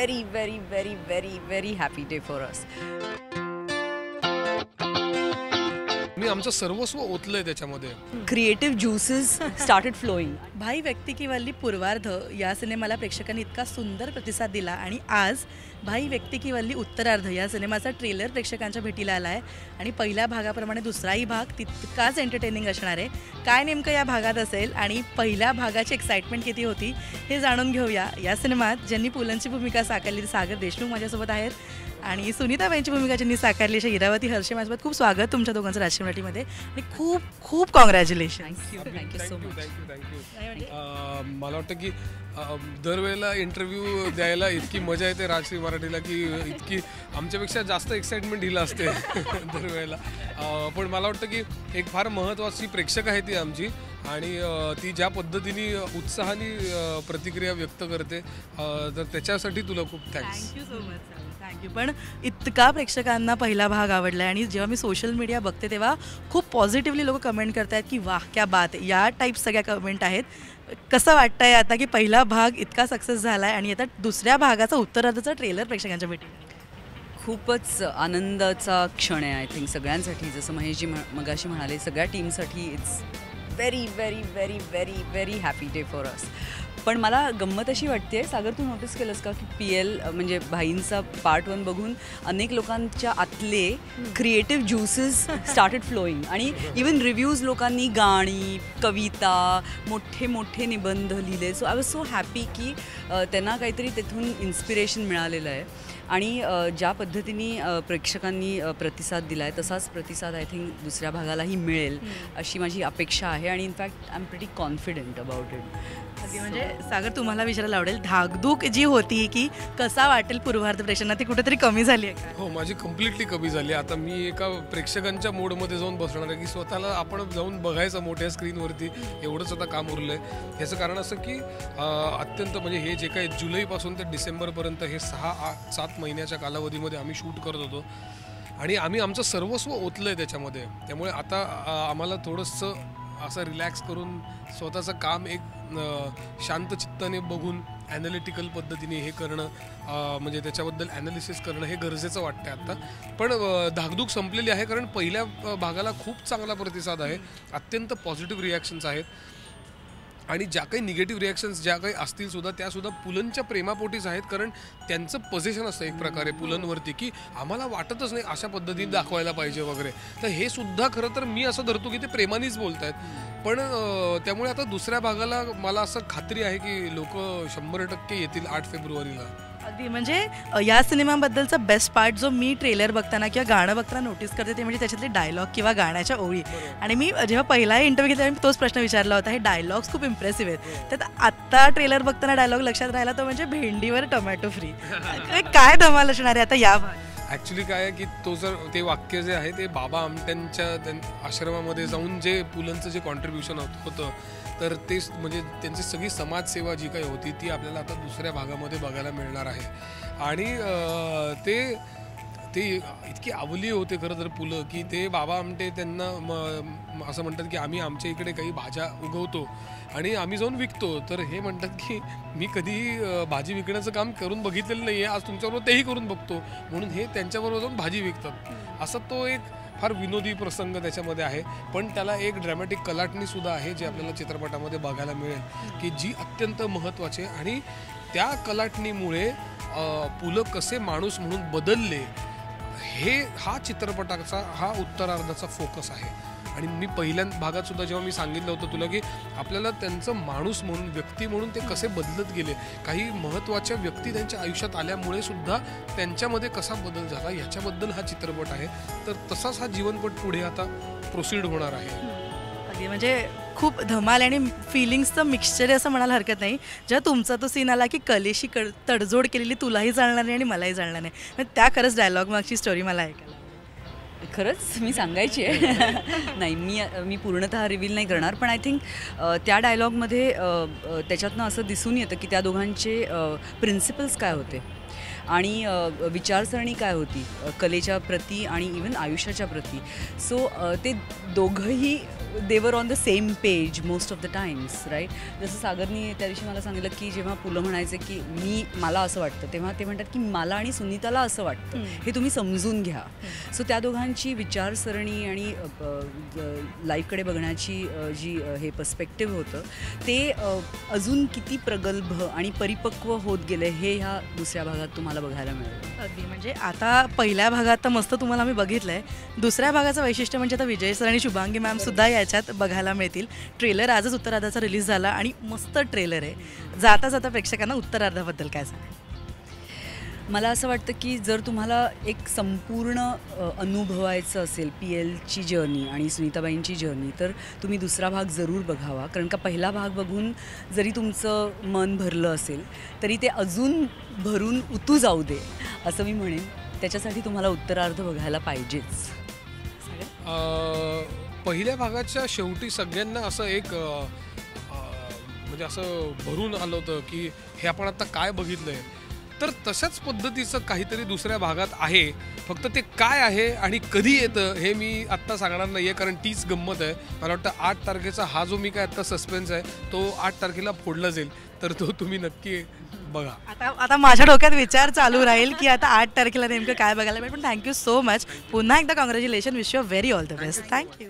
very, very, very, very, very happy day for us. मी आमचं सर्वस्व ओतलंय त्याच्यामध्ये. Creative juices started flowing. भाई व्यक्ती की वल्ली पूर्वार्ध या सिनेमाला प्रेक्षकांनी इतका सुंदर प्रतिसाद दिला आणि आज भाई व्यक्ती की वल्ली उत्तरार्ध या सिनेमाचा ट्रेलर प्रेक्षकांच्या भेटीला आला आहे आणि पहिल्या भागाप्रमाणे दुसराही भाग तितकाच एंटरटेनिंग असणार आहे. काय नेमकं या भागात असेल आणि पहिल्या भागाची एक्साइटमेंट किती होती हे जाणून घेऊया. या सिनेमात ज्यांनी पुलंची भूमिका साकारली सागर देशमुख माझ्यासोबत आहेत आणि सुनीताबाईंची भूमिका ज्यांनी साकारली अशा इरावती हर्षे माझ्यासोबत. खूप स्वागत तुमच्या दोघांचं राजकीय मराठीमध्ये आणि खूप खूप कॉंग्रॅच्युलेशन. Thank you so much. मला वाटतं की दरवेळेला इंटरव्ह्यू द्यायला इतकी मजा येते राजश्री मराठीला की इतकी आमच्यापेक्षा जास्त एक्साइटमेंट हिला असते दरवेळेला. पण मला वाटतं की एक फार महत्त्वाची प्रेक्षक आहे ती आमची आणि ती ज्या पद्धतीने उत्साहाने प्रतिक्रिया व्यक्त करते तर त्याच्यासाठी तुला खूप thanks. Thank you so much. Thank you. पण इतका प्रेक्षकांना पहिला भाग आवडला आणि जेव्हा मी सोशल मीडिया बघते तेव्हा खूप पॉझिटिव्हली लोक कमेंट करत आहेत की वाह क्या बात, या टाईप सगळ्या कमेंट आहेत. कसं वाटतंय आता की पहिला भाग इतका सक्सेस झाला आहे आणि आता दुसऱ्या भागाचा उत्तरार्धाचा ट्रेलर प्रेक्षकांच्या भेटीला? खूपच आनंदाचा क्षण आहे आय थिंक सगळ्यांसाठी. जसं महेशजी मगाशी म्हणाले सगळ्या टीमसाठी it's very very very very very happy day for us. पण मला गंमत अशी वाटते सागर, तू नोटीस केलंस का की PL म्हणजे भाईंचा पार्ट 1 बघून अनेक लोकांच्या आतले क्रिएटिव्ह ज्युसेस स्टार्टेड फ्लोईंग आणि इवन रिव्ह्यूज लोकांनी गाणी कविता मोठे मोठे निबंध लिहिले. So I was so happy की त्यांना काहीतरी तिथून इन्स्पिरेशन मिळालेलं आहे आणि ज्या पद्धतीने प्रेक्षकांनी प्रतिसाद दिला आहे तसाच प्रतिसाद आय थिंक दुसऱ्या भागालाही मिळेल अशी माझी अपेक्षा आहे आणि in fact I am pretty confident about it. म्हणजे सागर तुम्हाला विचारायला आवडेल धाकधूक जी होती की कसा वाटेल पूर्वार्ध प्रेक्षकांना ती कुठेतरी कमी झाली आहे का? हो, माझी कम्प्लिटली कमी झाली. आता मी एका प्रेक्षकांच्या मोडमध्ये जाऊन बसणार आहे की स्वतःला आपण जाऊन बघायचं मोठ्या स्क्रीनवरती, एवढंच आता काम उरलं आहे. ह्याचं कारण असं की अत्यंत म्हणजे हे जे काही जुलैपासून ते डिसेंबरपर्यंत हे 6-7 महिन्याच्या कालावधीमध्ये आम्ही शूट करत होतो आणि आम्ही आमचं सर्वस्व ओतलं आहे त्याच्यामध्ये. त्यामुळे आता आम्हाला थोडंसं असं रिलॅक्स करून स्वतःचं काम एक शांत चित्ताने बघून ॲनालिटिकल पद्धतीने हे करणं म्हणजे त्याच्याबद्दल ॲनालिसिस करणं हे गरजेचं वाटतं आता. पण धाकधूक संपलेली आहे कारण पहिल्या भागाला खूप चांगला प्रतिसाद आहे, अत्यंत पॉझिटिव्ह रिॲक्शन्स आहेत आणि ज्या काही निगेटिव्ह रिॲक्शन्स ज्या काही असतील सुद्धा त्यासुद्धा पुलंच्या प्रेमापोटीच आहेत. कारण त्यांचं पोझिशन असतं एक प्रकारे पुलंवरती की आम्हाला वाटतच नाही अशा पद्धतीने दाखवायला पाहिजे वगैरे. तर हे सुद्धा खरं तर मी असं धरतो की ते प्रेमानेच बोलत आहेत. पण त्यामुळे आता दुसऱ्या भागाला मला असं खात्री आहे की लोक 100% येतील 8 फेब्रुवारीला. अगदी. म्हणजे या सिनेमाबद्दलचा बेस्ट पार्ट जो मी ट्रेलर बघताना किंवा गाणं बघताना नोटीस करते ते म्हणजे त्याच्यातले डायलॉग किंवा गाण्याच्या ओळी. आणि मी जेव्हा पहिला इंटरव्ह्यू घेतला मी तोच प्रश्न विचारला होता, हे डायलॉग्स खूप इम्प्रेसिव्ह आहेत. तर आत्ता ट्रेलर बघताना डायलॉग लक्षात राहिला तो म्हणजे भेंडीवर टोमॅटो फ्री. काय धमाल असणार आहे आता या भागात? ॲक्च्युली काय आहे की तो जर ते वाक्य जे आहे ते बाबा आमट्यांच्या आश्रमामध्ये जाऊन जे पुलंचं जे कॉन्ट्रीब्युशन होतं तर ते म्हणजे त्यांची सगळी समाजसेवा जी काही होती ती आपल्याला आता दुसऱ्या भागामध्ये बघायला मिळणार आहे. आणि ते इतकी आवली होते खरं तर पुलं की ते बाबा आमटे त्यांना असं म्हणतात की आम्ही आमच्या इकडे काही भाज्या उगवतो आणि आम्ही जाऊन विकतो. तर हे म्हणतात की मी कधीही भाजी विकण्याचं काम करून बघितलेलं नाही आहे, आज तुमच्याबरोबर तेही करून बघतो म्हणून हे त्यांच्याबरोबर जाऊन भाजी विकतात. असा तो एक फार विनोदी प्रसंग त्याच्यामध्ये आहे. पण त्याला एक ड्रॅमॅटिक कलाटणीसुद्धा आहे जे आपल्याला चित्रपटामध्ये बघायला मिळेल की जी अत्यंत महत्त्वाची आहे. आणि त्या कलाटणीमुळे पुलं कसे माणूस म्हणून बदलले हा चित्रपटाचा हा उत्तरार्धाचा फोकस आहे. आणि मी पहिल्या भागात सुद्धा जेव्हा मी सांगितलं होतं तुला की आपल्याला त्यांचं माणूस म्हणून व्यक्ती म्हणून ते कसे बदलत गेले, काही महत्त्वाच्या व्यक्ती त्यांच्या आयुष्यात आल्यामुळे सुद्धा त्यांच्यामध्ये कसा बदल झाला याच्याबद्दल हा चित्रपट आहे. तर तसाच हा जीवनपट पुढे आता प्रोसीड होणार आहे. म्हणजे खूप धमाल आणि फिलिंग्सचं मिक्सचर असं म्हणायला हरकत नाही. जेव्हा तुमचा तो सीन आला की कलेशी तडजोड केलेली तुलाही जाणणार नाही आणि मलाही जाणणार नाही, त्या खरंच डायलॉग मागची स्टोरी मला ऐकायला खरंच मी सांगायची आहे. नाही मी पूर्णतः रिव्हील नाही करणार, पण आय थिंक त्या डायलॉगमध्ये त्याच्यातनं असं दिसून येतं की त्या दोघांचे प्रिन्सिपल्स काय होते आणि विचारसरणी काय होती कलेच्या प्रती आणि इवन आयुष्याच्या प्रती. सो ते दोघंही they were on the same page most of the times right. जसं सागरनी त्या दिवशी मला सांगितलं की जेव्हा पुलं म्हणायचे की मला असं वाटतं, तेव्हा ते म्हणतात की मला आणि सुनीताला असं वाटतं, हे तुम्ही समजून घ्या. सो त्या दोघांची विचारसरणी आणि लाईफकडे बघण्याची जी हे पर्स्पेक्टिव्ह होतं ते अजून किती प्रगल्भ आणि परिपक्व होत गेले हे ह्या दुसऱ्या भागात तुम्हाला बघायला मिळेल. अगदी म्हणजे आता पहिल्या भागात तर मस्त तुम्हाला मी बघितलं आहे. दुसऱ्या भागाचं वैशिष्ट्य म्हणजे आता विजय सर आणि शुभांगी मॅमसुद्धा याच्यात बघायला मिळतील. ट्रेलर आजच उत्तरार्धाचा रिलीज झाला आणि मस्त ट्रेलर आहे. जाता जाता प्रेक्षकांना उत्तरार्धाबद्दल काय सांगा? मला असं वाटतं की जर तुम्हाला एक संपूर्ण अनुभवायचं असेल PLची जर्नी आणि सुनीताबाईंची जर्नी, तर तुम्ही दुसरा भाग जरूर बघावा. कारण का पहिला भाग बघून जरी तुमचं मन भरलं असेल तरी ते अजून भरून उतू जाऊ दे असं मी म्हणेन. त्याच्यासाठी तुम्हाला उत्तरार्ध बघायला पाहिजेच. पहिल्या भागाच्या शेवटी सगळ्यांना असं एक म्हणजे असं भरून आलं होतं की हे आपण आता काय बघितलं आहे. तर तशाच पद्धतीचं काहीतरी दुसऱ्या भागात आहे. फक्त ते काय आहे आणि कधी येतं हे मी आत्ता सांगणार नाही आहे, कारण तीच गंमत आहे. मला वाटतं 8 तारखेचा हा जो मी काय आत्ता सस्पेन्स आहे तो 8 तारखेला फोडला जाईल. तर तो तुम्ही नक्की बघा. आता माझ्या डोक्यात विचार चालू राहील की आता 8 तारखेला नेमकं काय बघायला मिळेल. पण थँक्यू सो मच. पुन्हा एकदा congratulation. Wish you very all the best. Thank you.